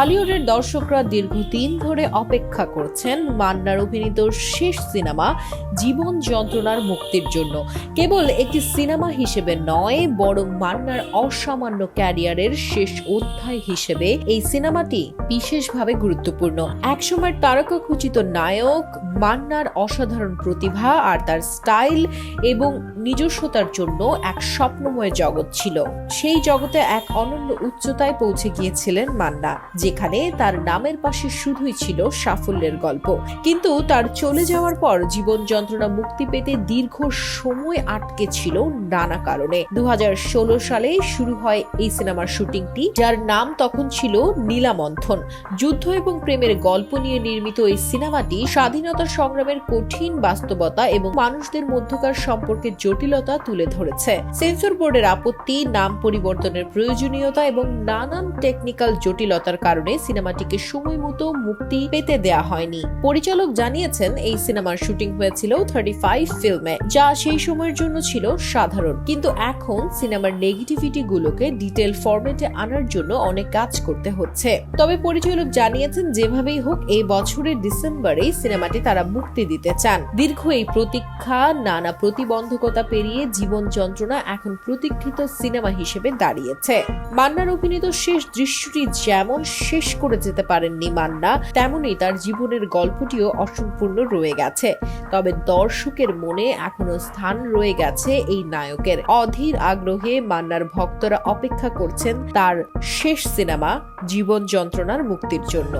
টলিউডের দর্শকরা দীর্ঘদিন ধরে অপেক্ষা করছেন মান্নার অভিনীত শেষ সিনেমা জীবন যন্ত্রণার মুক্তির জন্য। কেবল একটি সিনেমা হিসেবে নয়, বরং মান্নার অসামান্য ক্যারিয়ারের শেষ অধ্যায় হিসেবে এই সিনেমাটি বিশেষভাবে গুরুত্বপূর্ণ। একসময়ের তারকাখচিত নায়ক মান্নার অসাধারণ প্রতিভা আর তার স্টাইল এবং নিজস্বতার জন্য এক স্বপ্নময় জগৎ ছিল। সেই জগতে এক অনন্য উচ্চতায় পৌঁছে গিয়েছিলেন মান্না, যেখানে তার নামের পাশে শুধুই ছিল সাফল্যের গল্প। কিন্তু তার চলে যাওয়ার পর জীবন যন্ত্রণা মুক্তি পেতে দীর্ঘ সময় আটকে ছিল নানা কারণে। 2016 সালে শুরু হয় এই সিনেমার শুটিংটি, যার নাম তখন ছিল নীলামন্থন। যুদ্ধ এবং প্রেমের গল্প নিয়ে নির্মিত এই সিনেমাটি স্বাধীনতা সংগ্রামের কঠিন বাস্তবতা এবং মানুষদের মধ্যকার সম্পর্কের জটিলতা তুলে ধরেছে। সেন্সর বোর্ডের আপত্তি, নাম পরিবর্তনের প্রয়োজনীয়তা এবং নানান টেকনিক্যাল জটিলতার কারণে সিনেমাটিকে সময় মতো মুক্তি পেতে দেয়া হয়নি। পরিচালক জানিয়েছেন এই সিনেমার শুটিং হয়েছিল 35 ফিল্মে, যা সেই সময়ের জন্য ছিল সাধারণ। কিন্তু এখন সিনেমার নেগেটিভিটি গুলোকে ডিটেল ফরম্যাটে আনার জন্য অনেক কাজ করতে হচ্ছে। তবে পরিচালক জানিয়েছেন যেভাবেই হোক এই বছরের ডিসেম্বরেই সিনেমাটি তারা মুক্তি দিতে চান। দীর্ঘ এই প্রতীক্ষা, নানা প্রতিবন্ধকতা পেরিয়ে জীবন যন্ত্রণা এখন প্রতীক্ষিত সিনেমা হিসেবে দাঁড়িয়েছে। মান্নার অভিনীত শেষ দৃশ্যটি যেমন শেষ করে যেতে পারেননি মান্না, তেমনি তার জীবনের গল্পটিও অসম্পূর্ণ রয়ে গেছে। তবে দর্শকের মনে এখনো স্থান রয়ে গেছে এই নায়কের। অধীর আগ্রহে মান্নার ভক্তরা অপেক্ষা করছেন তার শেষ সিনেমা জীবন যন্ত্রণার মুক্তির জন্য।